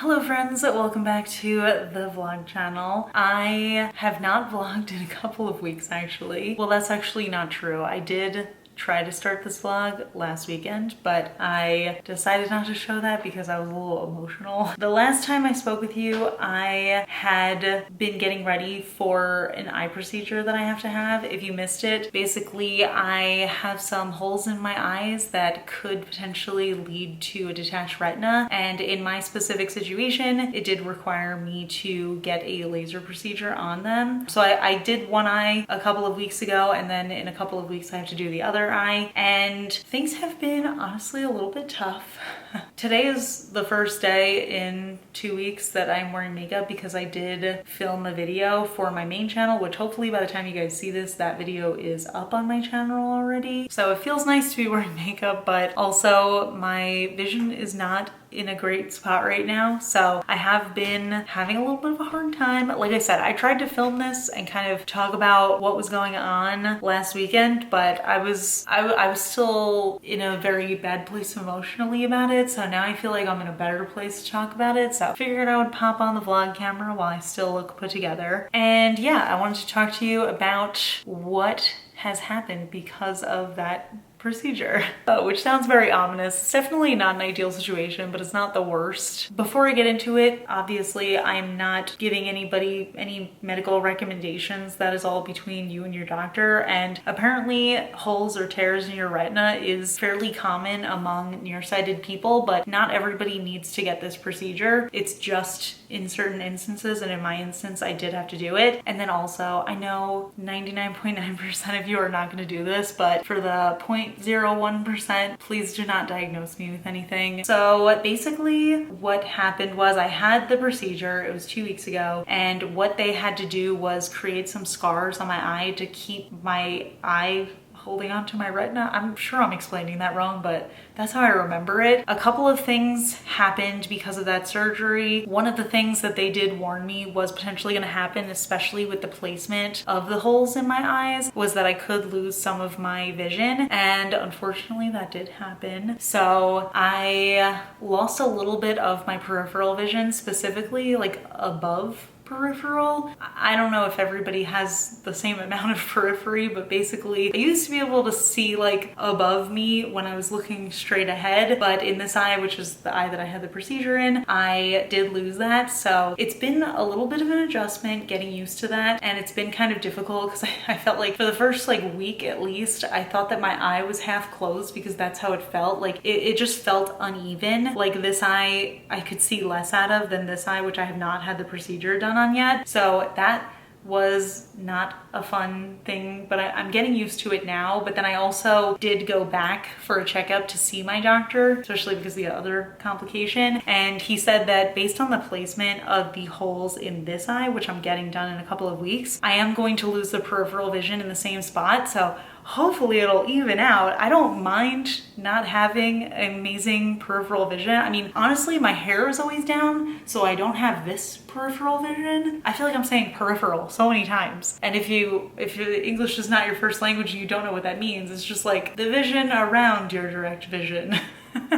Hello friends, welcome back to the vlog channel. I have not vlogged in a couple of weeks actually. Well, that's actually not true. I did try to start this vlog last weekend, but I decided not to show that because I was a little emotional. The last time I spoke with you, I had been getting ready for an eye procedure that I have to have. If you missed it, basically I have some holes in my eyes that could potentially lead to a detached retina, and in my specific situation, it did require me to get a laser procedure on them. So I did one eye a couple of weeks ago, and then in a couple of weeks I have to do the other eye, and things have been honestly a little bit tough. Today is the first day in 2 weeks that I'm wearing makeup because I did film a video for my main channel, which hopefully by the time you guys see this, that video is up on my channel already. So it feels nice to be wearing makeup, but also my vision is not in a great spot right now. So I have been having a little bit of a hard time. Like I said, I tried to film this and kind of talk about what was going on last weekend, but I was still in a very bad place emotionally about it. So now I feel like I'm in a better place to talk about it. So I figured I would pop on the vlog camera while I still look put together. And yeah, I wanted to talk to you about what has happened because of that procedure, which sounds very ominous. It's definitely not an ideal situation, but it's not the worst. Before I get into it, obviously I'm not giving anybody any medical recommendations. That is all between you and your doctor. And apparently holes or tears in your retina is fairly common among nearsighted people, but not everybody needs to get this procedure. It's just in certain instances, and in my instance I did have to do it. And then also, I know 99.9% of you are not going to do this, but for the 0.01%, please do not diagnose me with anything. So basically what happened was I had the procedure, it was 2 weeks ago, and what they had to do was create some scars on my eye to keep my eye holding on to my retina. I'm sure I'm explaining that wrong, but that's how I remember it. A couple of things happened because of that surgery. One of the things that they did warn me was potentially going to happen, especially with the placement of the holes in my eyes, was that I could lose some of my vision, and unfortunately that did happen. So I lost a little bit of my peripheral vision, specifically like above peripheral. I don't know if everybody has the same amount of periphery, but basically I used to be able to see like above me when I was looking straight ahead, but in this eye, which is the eye that I had the procedure in, I did lose that. So it's been a little bit of an adjustment getting used to that, and it's been kind of difficult because I felt like for the first like week at least, I thought that my eye was half closed because that's how it felt. Like it just felt uneven. Like this eye I could see less out of than this eye, which I have not had the procedure done on yet. So that was not a fun thing, but I'm getting used to it now. But then I also did go back for a checkup to see my doctor, especially because of the other complication. And he said that based on the placement of the holes in this eye, which I'm getting done in a couple of weeks, I am going to lose the peripheral vision in the same spot. So hopefully it'll even out. I don't mind not having amazing peripheral vision. I mean, honestly, my hair is always down, so I don't have this peripheral vision. I feel like I'm saying peripheral so many times. And if English is not your first language and you don't know what that means, it's just like the vision around your direct vision.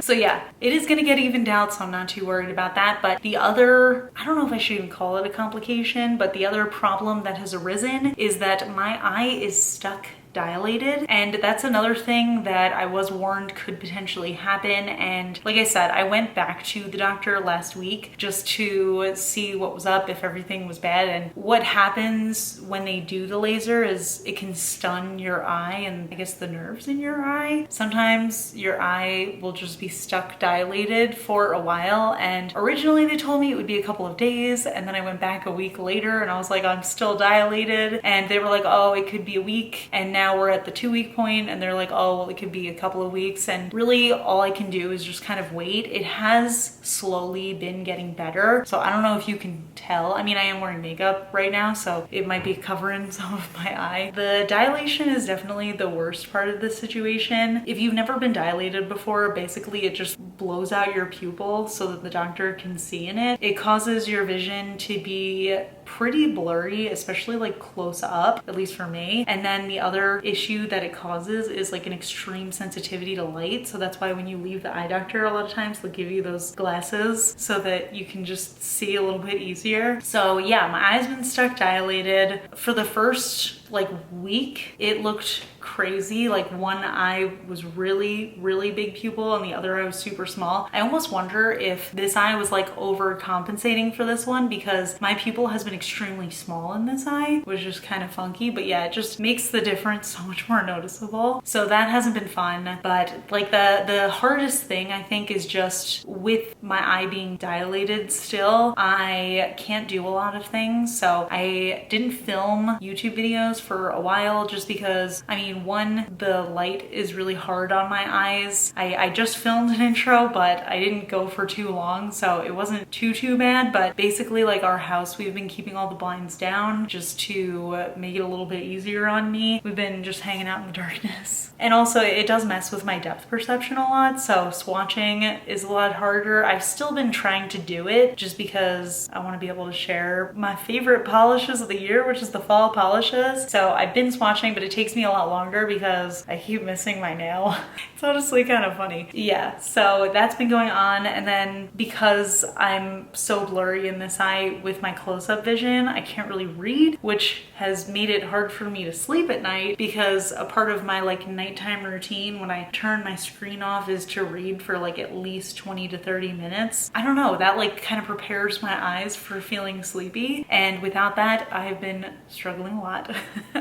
So yeah, it is gonna get evened out, so I'm not too worried about that. But the other, I don't know if I should even call it a complication, but the other problem that has arisen is that my eye is stuck dilated, and that's another thing that I was warned could potentially happen. And like I said, I went back to the doctor last week just to see what was up, if everything was bad. And what happens when they do the laser is it can stun your eye and I guess the nerves in your eye. Sometimes your eye will just be stuck dilated for a while, and originally they told me it would be a couple of days, and then I went back a week later and I was like, I'm still dilated, and they were like, oh, it could be a week. And now we're at the 2 week point, and they're like, oh, well, it could be a couple of weeks. And really all I can do is just kind of wait. It has slowly been getting better. So I don't know if you can tell. I mean, I am wearing makeup right now, so it might be covering some of my eye. The dilation is definitely the worst part of this situation. If you've never been dilated before, basically it just blows out your pupil so that the doctor can see in it. It causes your vision to be pretty blurry, especially like close up, at least for me. And then the other other issue that it causes is like an extreme sensitivity to light. So that's why when you leave the eye doctor, a lot of times they'll give you those glasses so that you can just see a little bit easier. So yeah, my eye's been stuck dilated. For the first like week, it looked crazy. Like one eye was really big pupil and the other eye was super small. I almost wonder if this eye was like overcompensating for this one, because my pupil has been extremely small in this eye, which is kind of funky. But yeah, it just makes the difference so much more noticeable. So that hasn't been fun. But like the hardest thing I think is just with my eye being dilated still, I can't do a lot of things. So I didn't film YouTube videos for a while just because, I mean, one, the light is really hard on my eyes. I just filmed an intro, but I didn't go for too long, so it wasn't too bad. But basically, like our house, we've been keeping all the blinds down just to make it a little bit easier on me. We've been just hanging out in the darkness. And also it does mess with my depth perception a lot, so swatching is a lot harder. I've still been trying to do it just because I want to be able to share my favorite polishes of the year, which is the fall polishes. So I've been swatching, but it takes me a lot longer because I keep missing my nail. It's honestly kind of funny. Yeah, so that's been going on. And then because I'm so blurry in this eye with my close-up vision, I can't really read, which has made it hard for me to sleep at night, because a part of my like nighttime routine when I turn my screen off is to read for like at least 20 to 30 minutes. I don't know, that like kind of prepares my eyes for feeling sleepy. And without that, I've been struggling a lot.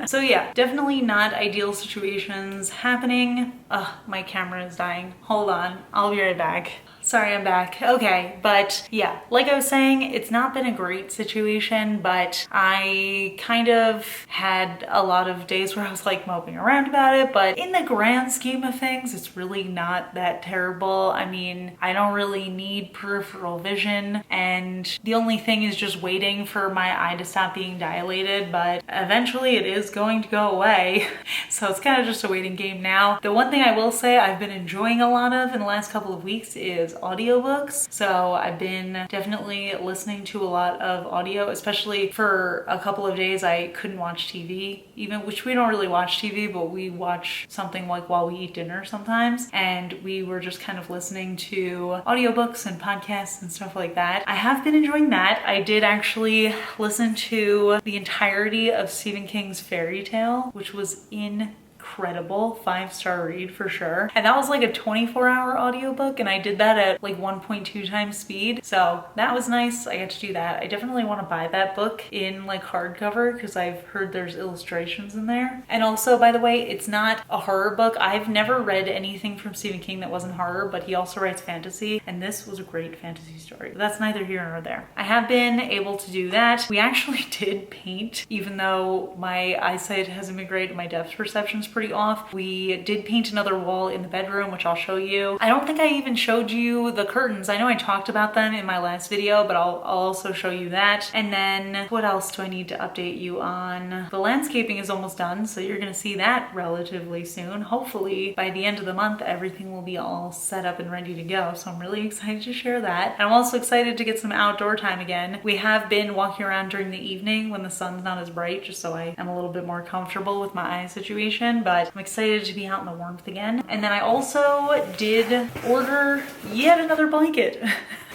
So yeah, definitely not ideal situations happening. Ugh, my camera is dying. Hold on, I'll be right back. Sorry, I'm back. Okay, but yeah, like I was saying, it's not been a great situation, but I kind of had a lot of days where I was like moping around about it, but in the grand scheme of things, it's really not that terrible. I mean, I don't really need peripheral vision, and the only thing is just waiting for my eye to stop being dilated, but eventually it is going to go away. So it's kind of just a waiting game now. The one thing I will say I've been enjoying a lot of in the last couple of weeks is audiobooks. So I've been definitely listening to a lot of audio, especially for a couple of days I couldn't watch TV, even, which we don't really watch TV, but we watch something like while we eat dinner sometimes. And we were just kind of listening to audiobooks and podcasts and stuff like that. I have been enjoying that. I did actually listen to the entirety of Stephen King's Fairy Tale, which was incredible. 5-star read for sure. And that was like a 24-hour audiobook, and I did that at like 1.2 times speed. So that was nice. I got to do that. I definitely want to buy that book in like hardcover because I've heard there's illustrations in there. And also, by the way, it's not a horror book. I've never read anything from Stephen King that wasn't horror, but he also writes fantasy, and this was a great fantasy story. But that's neither here nor there. I have been able to do that. We actually did paint, even though my eyesight hasn't been great and my depth perception's pretty off. We did paint another wall in the bedroom, which I'll show you. I don't think I even showed you the curtains. I know I talked about them in my last video, but I'll also show you that. And then what else do I need to update you on? The landscaping is almost done, so you're gonna see that relatively soon. Hopefully by the end of the month, everything will be all set up and ready to go. So I'm really excited to share that. And I'm also excited to get some outdoor time again. We have been walking around during the evening when the sun's not as bright, just so I am a little bit more comfortable with my eye situation, but I'm excited to be out in the warmth again. And then I also did order yet another blanket.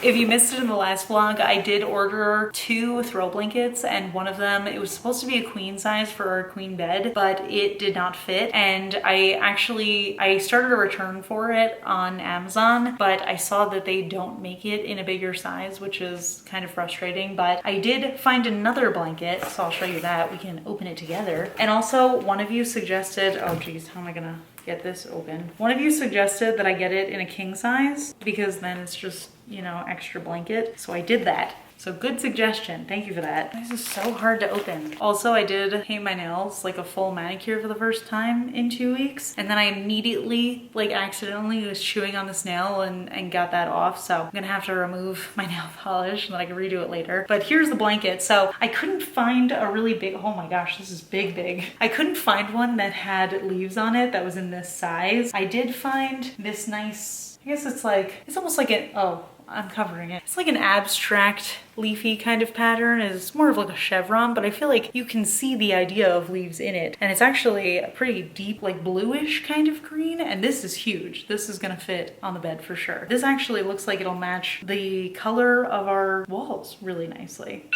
If you missed it in the last vlog, I did order 2 throw blankets, and one of them, it was supposed to be a queen size for our queen bed, but it did not fit. And I started a return for it on Amazon, but I saw that they don't make it in a bigger size, which is kind of frustrating. But I did find another blanket, so I'll show you that. We can open it together. And also, one of you suggested, oh geez, how am I gonna get this open? One of you suggested that I get it in a king size because then it's just, you know, extra blanket. So I did that. So good suggestion. Thank you for that. This is so hard to open. Also, I did paint my nails, like a full manicure for the first time in 2 weeks. And then I immediately, like accidentally was chewing on this nail and got that off. So I'm gonna have to remove my nail polish and then I can redo it later. But here's the blanket. So I couldn't find a really big, oh my gosh, this is big. I couldn't find one that had leaves on it that was in this size. I did find this nice, I guess it's almost like an, oh, I'm covering it. It's like an abstract leafy kind of pattern. It's more of like a chevron, but I feel like you can see the idea of leaves in it. And it's actually a pretty deep, like bluish kind of green. And this is huge. This is gonna fit on the bed for sure. This actually looks like it'll match the color of our walls really nicely.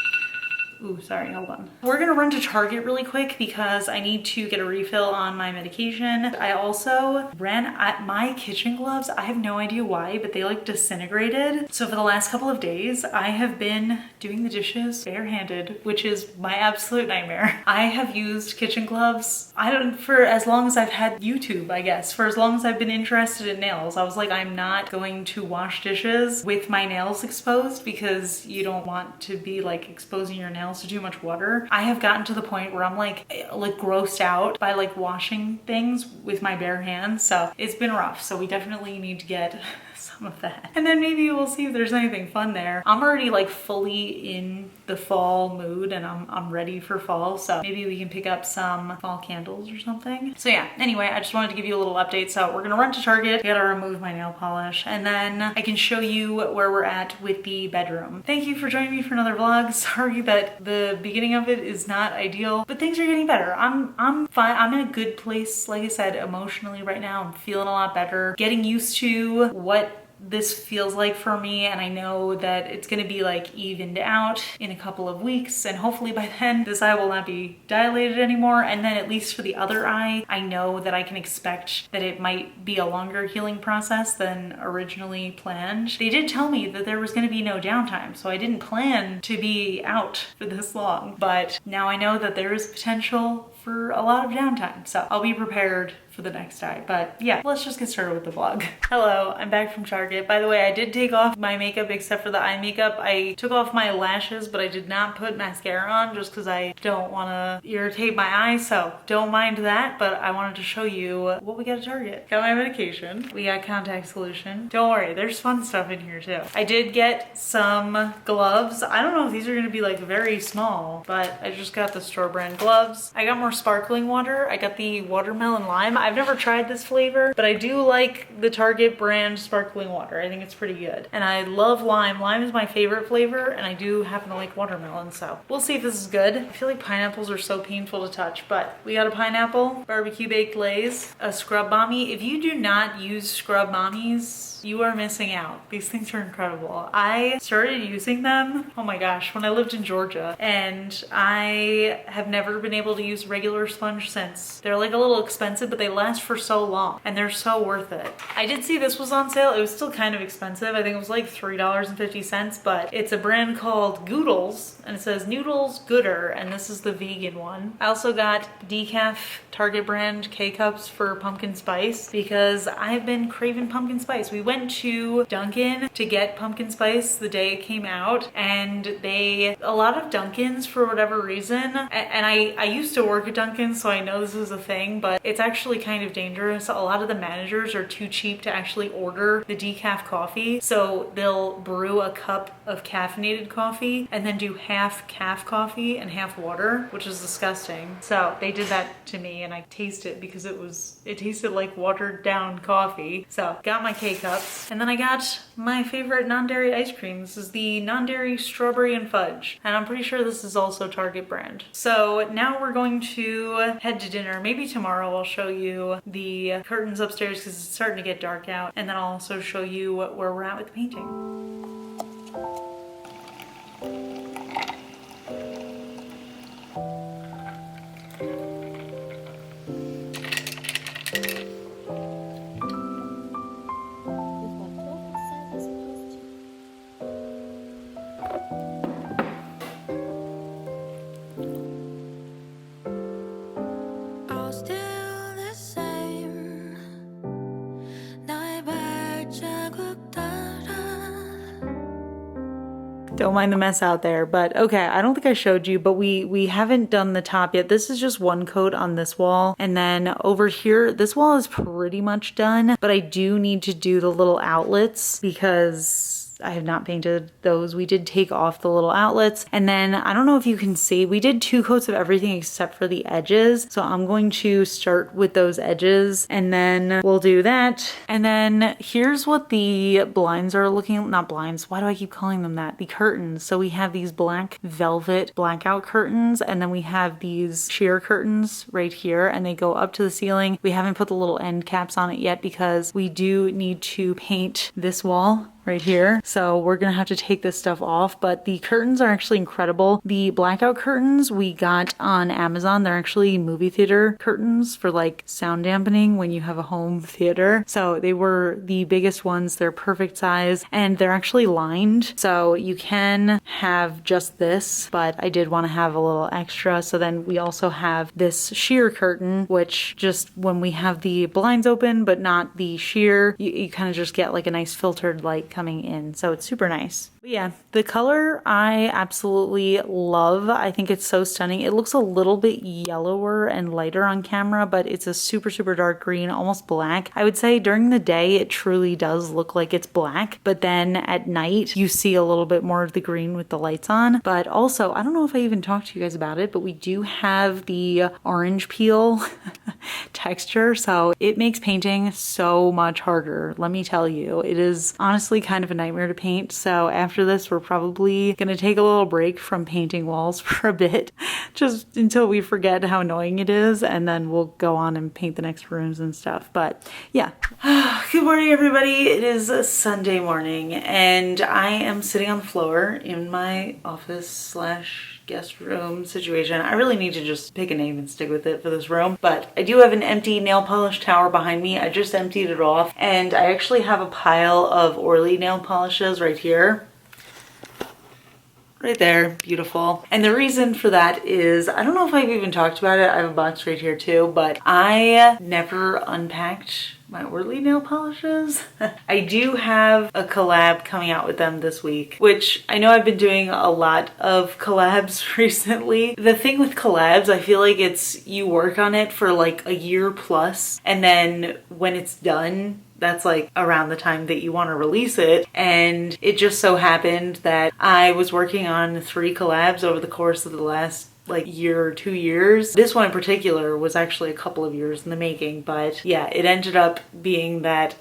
Ooh, sorry, hold on. We're gonna run to Target really quick because I need to get a refill on my medication. I also ran at my kitchen gloves. I have no idea why, but they like disintegrated. So for the last couple of days, I have been doing the dishes barehanded, which is my absolute nightmare. I have used kitchen gloves, for as long as I've had YouTube, I guess. For as long as I've been interested in nails. I was like, I'm not going to wash dishes with my nails exposed because you don't want to be like exposing your nails to too much water. I have gotten to the point where I'm like grossed out by like washing things with my bare hands. So it's been rough. So we definitely need to get some of that. And then maybe we'll see if there's anything fun there. I'm already like fully in the fall mood and I'm ready for fall. So maybe we can pick up some fall candles or something. So yeah, anyway, I just wanted to give you a little update. So we're gonna run to Target. I gotta remove my nail polish and then I can show you where we're at with the bedroom. Thank you for joining me for another vlog. Sorry that the beginning of it is not ideal, but things are getting better. I'm fine. I'm in a good place, like I said, emotionally right now. I'm feeling a lot better, getting used to what this feels like for me, and I know that it's gonna be like evened out in a couple of weeks, and hopefully by then this eye will not be dilated anymore. And then at least for the other eye, I know that I can expect that it might be a longer healing process than originally planned. They did tell me that there was gonna be no downtime, so I didn't plan to be out for this long, but now I know that there is potential for a lot of downtime, so I'll be prepared for the next eye. But yeah, let's just get started with the vlog. Hello, I'm back from Target. By the way, I did take off my makeup except for the eye makeup. I took off my lashes, but I did not put mascara on just because I don't want to irritate my eyes, so don't mind that. But I wanted to show you what we got at Target. Got my medication. We got contact solution. Don't worry, there's fun stuff in here too. I did get some gloves. I don't know if these are gonna be like very small, but I just got the store brand gloves. I got more sparkling water. I got the watermelon lime. I've never tried this flavor, but I do like the Target brand sparkling water. I think it's pretty good. And I love lime. Lime is my favorite flavor, and I do happen to like watermelon, so we'll see if this is good. I feel like pineapples are so painful to touch, but we got a pineapple, barbecue baked Lay's, a scrub mommy. If you do not use scrub mommies, you are missing out. These things are incredible. I started using them, oh my gosh, when I lived in Georgia, and I have never been able to use regular sponge since. They're like a little expensive, but they last for so long and they're so worth it. I did see this was on sale. It was still kind of expensive. I think it was like $3.50, but it's a brand called Goodles and it says Noodles Gooder, and this is the vegan one. I also got decaf Target brand K-Cups for pumpkin spice because I've been craving pumpkin spice. We went to Dunkin' to get pumpkin spice the day it came out, and a lot of Dunkins for whatever reason, and I used to work at Dunkin', so I know this is a thing, but it's actually kind of dangerous. A lot of the managers are too cheap to actually order the decaf coffee, so they'll brew a cup of caffeinated coffee and then do half calf coffee and half water, which is disgusting. So they did that to me, and I tasted it because it tasted like watered down coffee. So got my K-Cups, and then I got my favorite non-dairy ice cream. This is the non-dairy strawberry and fudge, and I'm pretty sure this is also Target brand. So now we're going to head to dinner. Maybe tomorrow I'll show you the curtains upstairs because it's starting to get dark out, and then I'll also show you where we're at with the painting. Don't mind the mess out there, but okay, I don't think I showed you, but we haven't done the top yet. This is just one coat on this wall, and then over here, this wall is pretty much done, but I do need to do the little outlets because I have not painted those. We did take off the little outlets, and then I don't know if you can see, we did 2 coats of everything except for the edges. So I'm going to start with those edges, and then we'll do that. And then here's what the blinds are looking, not blinds, why do I keep calling them that? The curtains. So we have these black velvet blackout curtains, and then we have these sheer curtains right here, and they go up to the ceiling. We haven't put the little end caps on it yet because we do need to paint this wall right here. So we're gonna have to take this stuff off, but the curtains are actually incredible. The blackout curtains we got on Amazon. They're actually movie theater curtains for like sound dampening when you have a home theater. So they were the biggest ones. They're perfect size, and they're actually lined. So you can have just this, but I did want to have a little extra. So then we also have this sheer curtain, which just when we have the blinds open, but not the sheer, you kind of just get like a nice filtered light coming in. So it's super nice. But yeah, the color I absolutely love. I think it's so stunning. It looks a little bit yellower and lighter on camera, but it's a super, super dark green, almost black. I would say during the day, it truly does look like it's black, but then at night, you see a little bit more of the green with the lights on. But also, I don't know if I even talked to you guys about it, but we do have the orange peel texture, so it makes painting so much harder. Let me tell you, it is honestly kind of a nightmare to paint. So after this, we're probably gonna take a little break from painting walls for a bit, just until we forget how annoying it is, and then we'll go on and paint the next rooms and stuff. But yeah. Good morning, everybody. It is a Sunday morning, and I am sitting on the floor in my office slash guest room situation. I really need to just pick a name and stick with it for this room, but I do have an empty nail polish tower behind me. I just emptied it off, and I actually have a pile of Orly nail polishes right here. Right there, beautiful. And the reason for that is, I don't know if I've even talked about it, I have a box right here too, but I never unpacked my Orly nail polishes. I do have a collab coming out with them this week, which I know I've been doing a lot of collabs recently. The thing with collabs, I feel like it's, you work on it for like a year plus, and then when it's done, that's like around the time that you want to release it. And it just so happened that I was working on 3 collabs over the course of the last like year or 2 years. This one in particular was actually a couple of years in the making, but yeah, it ended up being that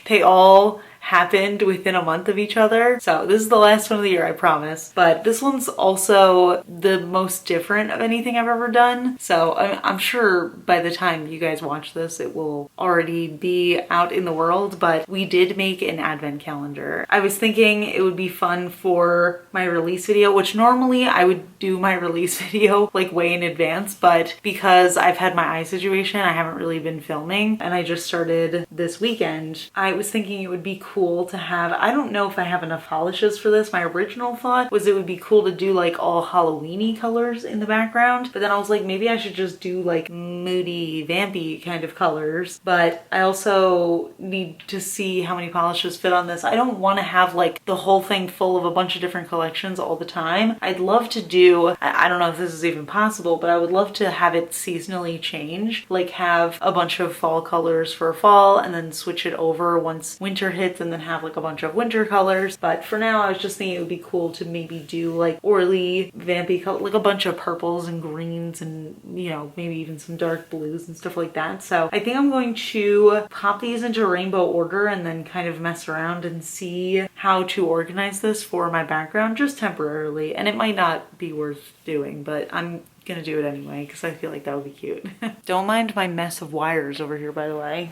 they all happened within a month of each other. So this is the last one of the year, I promise. But this one's also the most different of anything I've ever done. So I'm sure by the time you guys watch this, it will already be out in the world, but we did make an advent calendar. I was thinking it would be fun for my release video, which normally I would do my release video like way in advance, but because I've had my eye situation, I haven't really been filming, and I just started this weekend. I was thinking it would be cool to have, I don't know if I have enough polishes for this. My original thought was it would be cool to do like all Halloween-y colors in the background, but then I was like, maybe I should just do like moody, vampy kind of colors. But I also need to see how many polishes fit on this. I don't want to have like the whole thing full of a bunch of different collections all the time. I'd love to do, I don't know if this is even possible, but I would love to have it seasonally change, like have a bunch of fall colors for fall and then switch it over once winter hits, and then have like a bunch of winter colors. But for now, I was just thinking it would be cool to maybe do like Orly vampy color, like a bunch of purples and greens, and you know, maybe even some dark blues and stuff like that. So I think I'm going to pop these into rainbow order and then kind of mess around and see how to organize this for my background just temporarily. And it might not be worth doing, but I'm gonna do it anyway because I feel like that would be cute. Don't mind my mess of wires over here, by the way.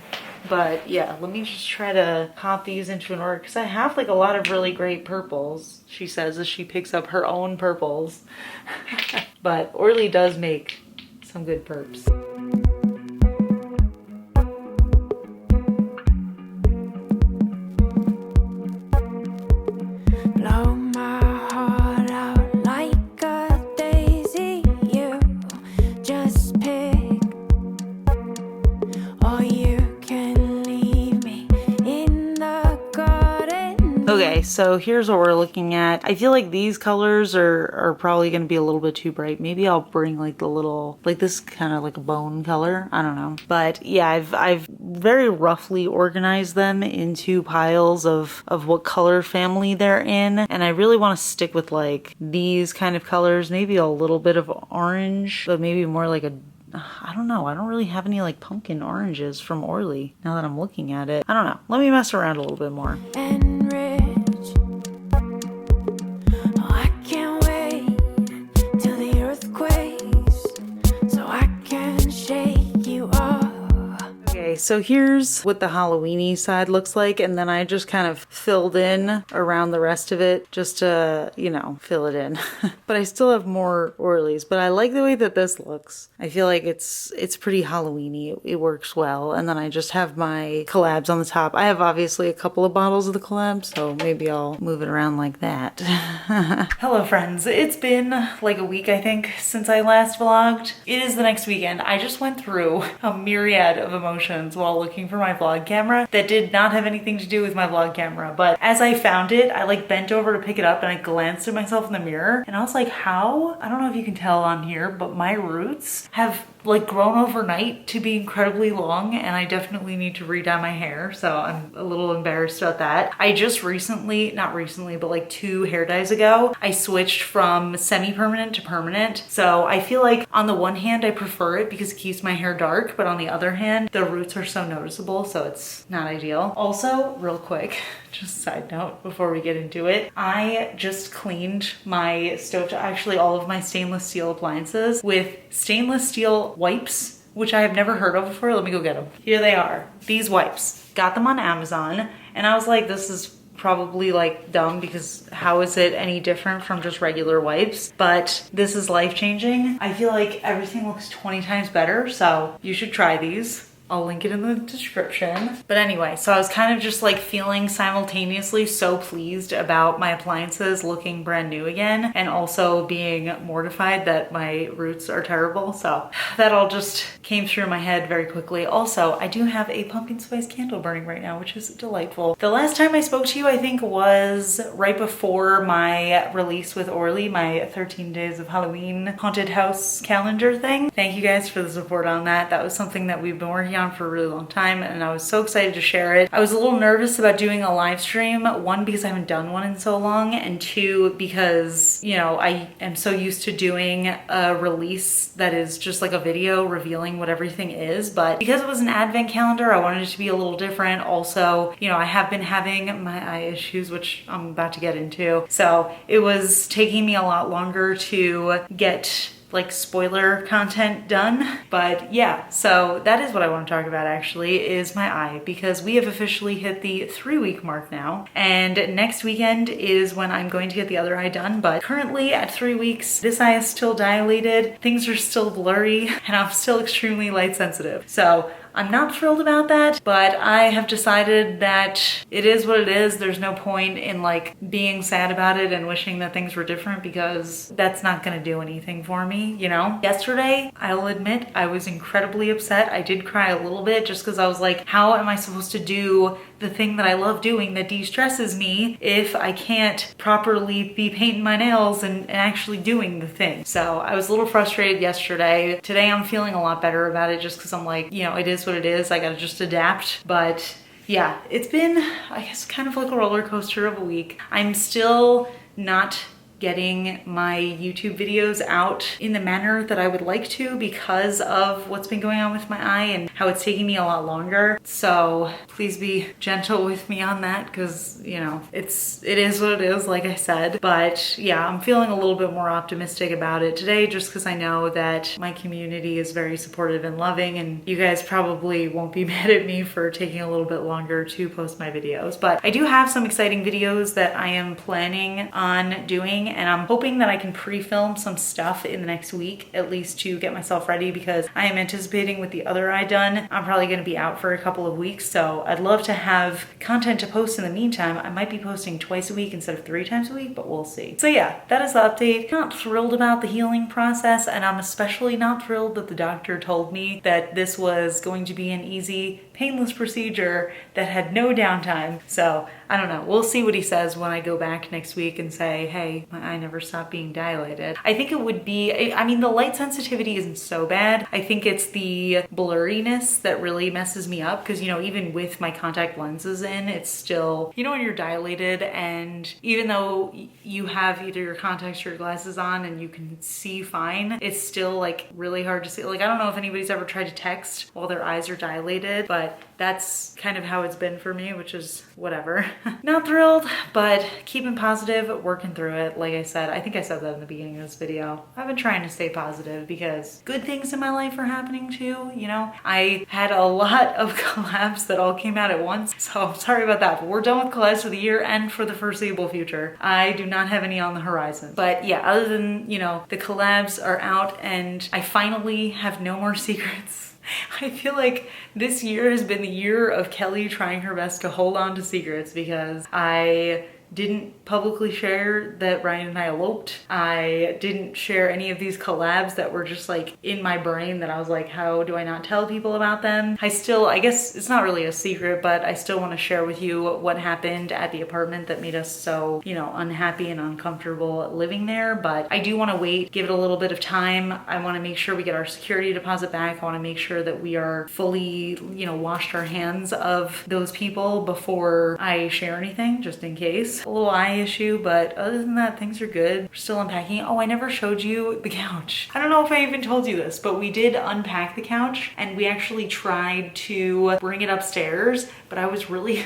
But yeah, let me just try to pop these into an order because I have like a lot of really great purples, she says as she picks up her own purples. But Orly does make some good purps. so here's what we're looking at. I feel like these colors are probably going to be a little bit too bright. Maybe I'll bring like the little, like this kind of like a bone color. I don't know. But yeah, I've very roughly organized them into piles of what color family they're in. And I really want to stick with like these kind of colors, maybe a little bit of orange, but maybe more like a, I don't know. I don't really have any like pumpkin oranges from Orly now that I'm looking at it. I don't know. Let me mess around a little bit more. And rich. Oh, I can't wait till the earth quakes so I can shake you off. Okay, so here's what the Halloween-y side looks like, and then I just kind of filled in around the rest of it just to, you know, fill it in. But I still have more Orleys, but I like the way that this looks. I feel like it's pretty Halloween-y. It works well. And then I just have my collabs on the top. I have obviously a couple of bottles of the collabs, so maybe I'll move it around like that. Hello friends, it's been like a week I think since I last vlogged. It is the next weekend. I just went through a myriad of emotions while looking for my vlog camera that did not have anything to do with my vlog camera, but as I found it, I like bent over to pick it up and I glanced at myself in the mirror and I was like, how? I don't know if you can tell on here, but my roots have like grown overnight to be incredibly long, and I definitely need to redye my hair, so I'm a little embarrassed about that. I just recently, not recently, but like 2 hair dyes ago, I switched from semi-permanent to permanent. So I feel like on the one hand, I prefer it because it keeps my hair dark, but on the other hand, the roots are so noticeable, so it's not ideal. Also, real quick, just a side note before we get into it, I just cleaned my stove, actually all of my stainless steel appliances with stainless steel wipes, which I have never heard of before. Let me go get them. Here they are, these wipes. Got them on Amazon, and I was like, this is probably like dumb because how is it any different from just regular wipes? But this is life-changing. I feel like everything looks 20 times better, so you should try these. I'll link it in the description. But anyway, so I was kind of just like feeling simultaneously so pleased about my appliances looking brand new again, and also being mortified that my roots are terrible. So that all just came through my head very quickly. Also, I do have a pumpkin spice candle burning right now, which is delightful. The last time I spoke to you, I think was right before my release with Orly, my 13 days of Halloween haunted house calendar thing. Thank you guys for the support on that. That was something that we've been working on for a really long time, and I was so excited to share it. I was a little nervous about doing a live stream, one because I haven't done one in so long, and two because, you know, I am so used to doing a release that is just like a video revealing what everything is, but because it was an advent calendar, I wanted it to be a little different. Also, you know, I have been having my eye issues, which I'm about to get into, so it was taking me a lot longer to get like spoiler content done. But yeah, so that is what I want to talk about actually, is my eye, because we have officially hit the 3-week mark now, and next weekend is when I'm going to get the other eye done. But currently at 3 weeks, this eye is still dilated, things are still blurry, and I'm still extremely light sensitive. So I'm not thrilled about that, but I have decided that it is what it is. There's no point in like being sad about it and wishing that things were different, because that's not gonna do anything for me, you know? Yesterday, I'll admit, I was incredibly upset. I did cry a little bit just because I was like, how am I supposed to do the thing that I love doing that de-stresses me if I can't properly be painting my nails and actually doing the thing? So I was a little frustrated yesterday. Today I'm feeling a lot better about it just because I'm like, you know, it is what it is. I gotta just adapt. But yeah, it's been, I guess, kind of like a roller coaster of a week. I'm still not getting my YouTube videos out in the manner that I would like to because of what's been going on with my eye and how it's taking me a lot longer. So please be gentle with me on that, because, you know, it is what it is, like I said. But yeah, I'm feeling a little bit more optimistic about it today, just because I know that my community is very supportive and loving, and you guys probably won't be mad at me for taking a little bit longer to post my videos. But I do have some exciting videos that I am planning on doing, and I'm hoping that I can pre-film some stuff in the next week, at least to get myself ready, because I am anticipating with the other eye done, I'm probably gonna be out for a couple of weeks. So I'd love to have content to post in the meantime. I might be posting twice a week instead of 3 times a week, but we'll see. So yeah, that is the update. Not thrilled about the healing process, and I'm especially not thrilled that the doctor told me that this was going to be an easy painless procedure that had no downtime. So I don't know. We'll see what he says when I go back next week and say, hey, my eye never stopped being dilated. I think it would be, I mean, the light sensitivity isn't so bad. I think it's the blurriness that really messes me up because, you know, even with my contact lenses in, it's still, you know, when you're dilated and even though you have either your contacts or your glasses on and you can see fine, it's still like really hard to see. Like, I don't know if anybody's ever tried to text while their eyes are dilated, but that's kind of how it's been for me, which is whatever. Not thrilled, but keeping positive, working through it. Like I said, I think I said that in the beginning of this video. I've been trying to stay positive because good things in my life are happening too, you know? I had a lot of collabs that all came out at once, so I'm sorry about that, but we're done with collabs for the year and for the foreseeable future. I do not have any on the horizon. But yeah, other than, you know, the collabs are out and I finally have no more secrets. I feel like this year has been the year of Kelli trying her best to hold on to secrets because I didn't publicly share that Ryan and I eloped. I didn't share any of these collabs that were just like in my brain that I was like, how do I not tell people about them? I guess it's not really a secret, but I still want to share with you what happened at the apartment that made us so, you know, unhappy and uncomfortable living there. But I do want to wait, give it a little bit of time. I want to make sure we get our security deposit back. I want to make sure that we are fully, you know, washed our hands of those people before I share anything, just in case. A little eye issue, but other than that, things are good. We're still unpacking. Oh, I never showed you the couch. I don't know if I even told you this, but we did unpack the couch and we actually tried to bring it upstairs, but I was really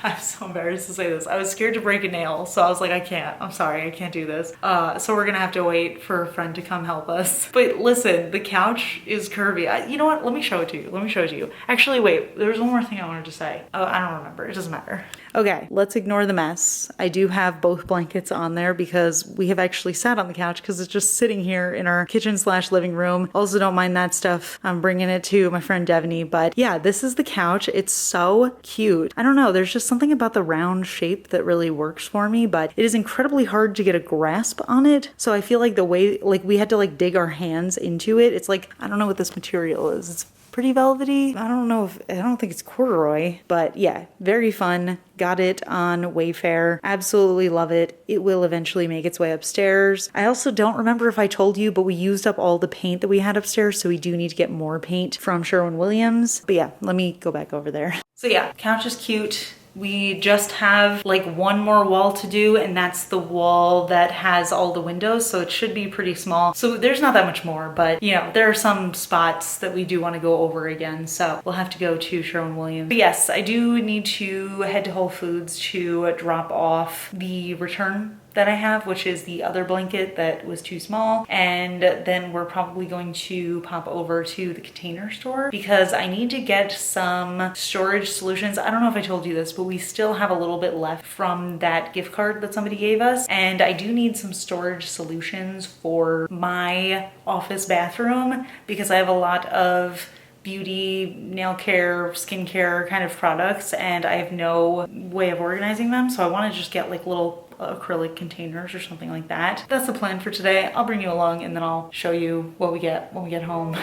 I'm so embarrassed to say this. I was scared to break a nail, so I was like, I can't. I'm sorry, I can't do this. So we're gonna have to wait for a friend to come help us. But listen, the couch is curvy. You know what? Let me show it to you. Let me show it to you. Actually, wait, there's one more thing I wanted to say. Oh, I don't remember. It doesn't matter. Okay, let's ignore the mess. I do have both blankets on there because we have actually sat on the couch because it's just sitting here in our kitchen/living room. Also, don't mind that stuff. I'm bringing it to my friend Devaney. But yeah, this is the couch. It's so cute. I don't know. There's just something about the round shape that really works for me, but it is incredibly hard to get a grasp on it. So I feel like the way, like we had to like dig our hands into it. It's like, I don't know what this material is. It's pretty velvety. I don't think it's corduroy, but yeah, very fun. Got it on Wayfair. Absolutely love it. It will eventually make its way upstairs. I also don't remember if I told you, but we used up all the paint that we had upstairs, so we do need to get more paint from Sherwin-Williams. But yeah, let me go back over there. So yeah, couch is cute. We just have like one more wall to do, and that's the wall that has all the windows, so it should be pretty small. So there's not that much more, but you know, there are some spots that we do want to go over again, so we'll have to go to Sherwin-Williams. But yes, I do need to head to Whole Foods to drop off the return that I have, which is the other blanket that was too small. And then we're probably going to pop over to the Container Store because I need to get some storage solutions. I don't know if I told you this, but we still have a little bit left from that gift card that somebody gave us. And I do need some storage solutions for my office bathroom because I have a lot of beauty, nail care, skincare kind of products, and I have no way of organizing them. So I want to just get like little acrylic containers or something like that. That's the plan for today. I'll bring you along and then I'll show you what we get when we get home.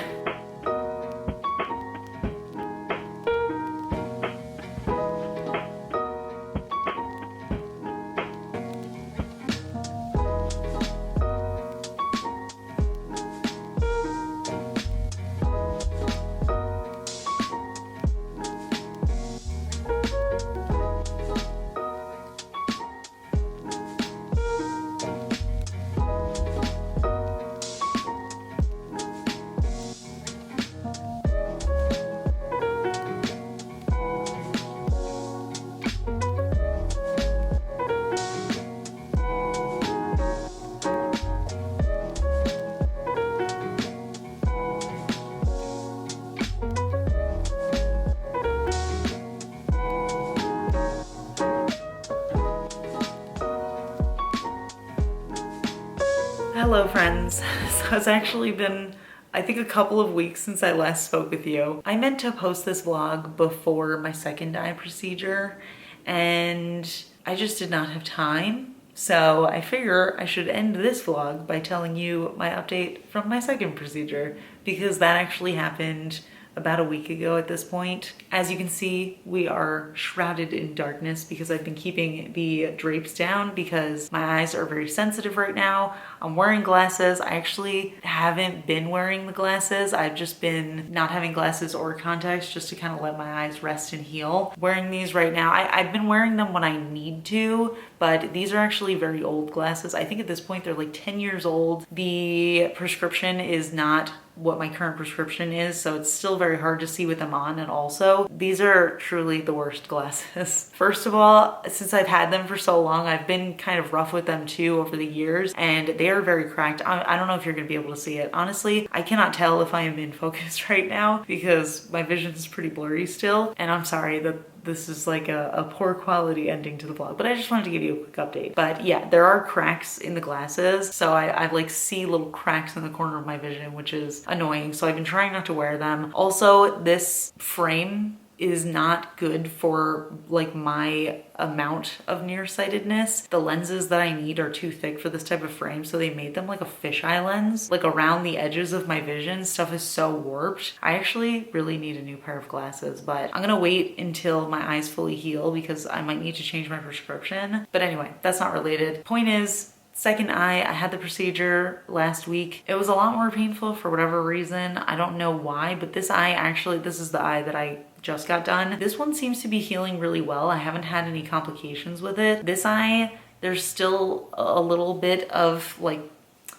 Hello friends. So it's actually been, I think, a couple of weeks since I last spoke with you. I meant to post this vlog before my second eye procedure and I just did not have time. So I figure I should end this vlog by telling you my update from my second procedure because that actually happened about a week ago at this point. As you can see, we are shrouded in darkness because I've been keeping the drapes down because my eyes are very sensitive right now. I'm wearing glasses. I actually haven't been wearing the glasses. I've just been not having glasses or contacts just to kind of let my eyes rest and heal. Wearing these right now. I've been wearing them when I need to, but these are actually very old glasses. I think at this point they're like 10 years old. The prescription is not what my current prescription is, so it's still very hard to see with them on. And also, these are truly the worst glasses. First of all, since I've had them for so long, I've been kind of rough with them too over the years, and they are very cracked. I don't know if you're gonna be able to see it. Honestly, I cannot tell if I am in focus right now because my vision is pretty blurry still, and I'm sorry that this is like a poor quality ending to the vlog, but I just wanted to give you a quick update. But yeah, there are cracks in the glasses, so I like see little cracks in the corner of my vision, which is annoying. So I've been trying not to wear them. Also, this frame is not good for like my amount of nearsightedness. The lenses that I need are too thick for this type of frame, so they made them like a fisheye lens. Like around the edges of my vision, stuff is so warped. I actually really need a new pair of glasses, but I'm gonna wait until my eyes fully heal because I might need to change my prescription. But anyway, that's not related. Point is, second eye, I had the procedure last week. It was a lot more painful for whatever reason. I don't know why, but this eye actually, this is the eye that I just got done. This one seems to be healing really well. I haven't had any complications with it. This eye, there's still a little bit of like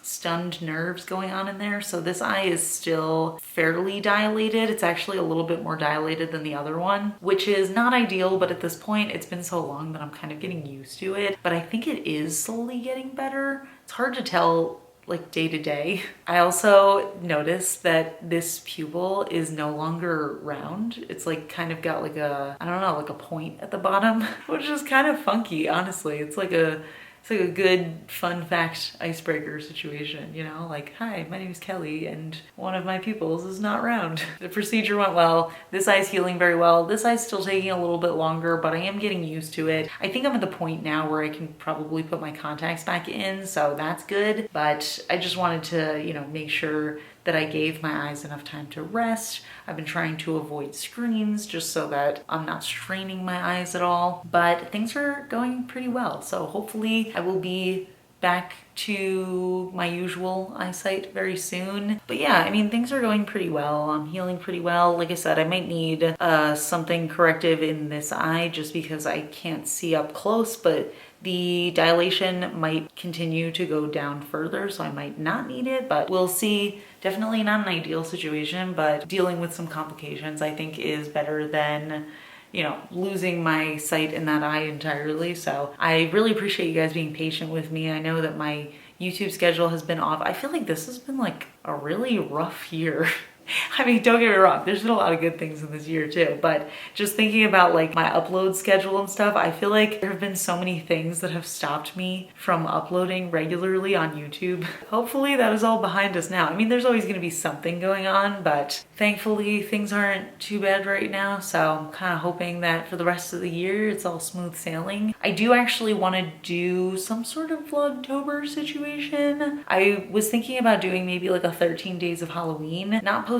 stunned nerves going on in there. So this eye is still fairly dilated. It's actually a little bit more dilated than the other one, which is not ideal, but at this point, it's been so long that I'm kind of getting used to it. But I think it is slowly getting better. It's hard to tell like day to day. I also noticed that this pupil is no longer round. It's like kind of got like a, I don't know, like a point at the bottom, which is kind of funky, honestly. It's like a good fun fact icebreaker situation, you know, like, hi, my name is Kelly and one of my pupils is not round. The procedure went well. This eye's healing very well. This eye's still taking a little bit longer, but I am getting used to it. I think I'm at the point now where I can probably put my contacts back in, so that's good. But I just wanted to, you know, make sure that I gave my eyes enough time to rest. I've been trying to avoid screens just so that I'm not straining my eyes at all, but things are going pretty well. So hopefully I will be back to my usual eyesight very soon. But yeah, I mean, things are going pretty well. I'm healing pretty well. Like I said, I might need something corrective in this eye just because I can't see up close, but the dilation might continue to go down further, so I might not need it, but we'll see. Definitely not an ideal situation, but dealing with some complications I think is better than, you know, losing my sight in that eye entirely. So I really appreciate you guys being patient with me. I know that my YouTube schedule has been off. I feel like this has been like a really rough year. I mean, don't get me wrong, there's been a lot of good things in this year too, but just thinking about like my upload schedule and stuff, I feel like there have been so many things that have stopped me from uploading regularly on YouTube. Hopefully that is all behind us now. I mean, there's always gonna be something going on, but thankfully things aren't too bad right now, so I'm kind of hoping that for the rest of the year it's all smooth sailing. I do actually want to do some sort of Vlogtober situation. I was thinking about doing maybe like a 13 days of Halloween, not posting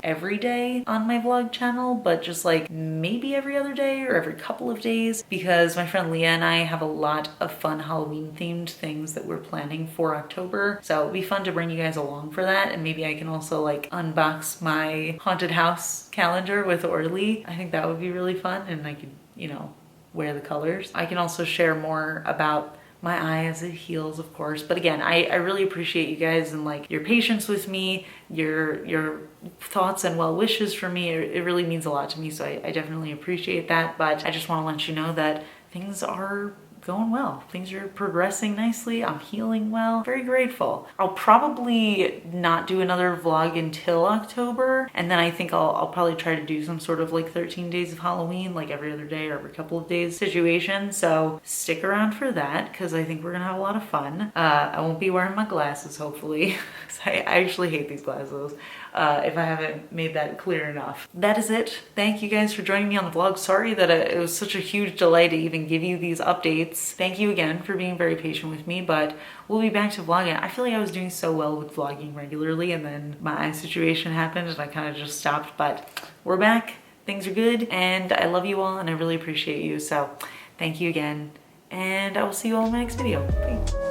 every day on my vlog channel, but just like maybe every other day or every couple of days, because my friend Leah and I have a lot of fun Halloween themed things that we're planning for October. So it'll be fun to bring you guys along for that, and maybe I can also like unbox my haunted house calendar with Orly. I think that would be really fun, and I could, you know, wear the colors. I can also share more about my eye as it heals, of course. But again, I really appreciate you guys and like your patience with me, your thoughts and well wishes for me. It really means a lot to me, so I definitely appreciate that. But I just want to let you know that things are going well. Things are progressing nicely. I'm healing well. Very grateful. I'll probably not do another vlog until October, and then I think I'll probably try to do some sort of like 13 days of Halloween, like every other day or every couple of days situation. So stick around for that because I think we're gonna have a lot of fun. I won't be wearing my glasses, hopefully. I actually hate these glasses. If I haven't made that clear enough. That is it. Thank you guys for joining me on the vlog. Sorry that it was such a huge delay to even give you these updates. updates. Thank you again for being very patient with me, but we'll be back to vlogging. I feel like I was doing so well with vlogging regularly, and then my eye situation happened and I kind of just stopped, but we're back. Things are good, and I love you all, and I really appreciate you. So thank you again, and I will see you all in my next video. Bye.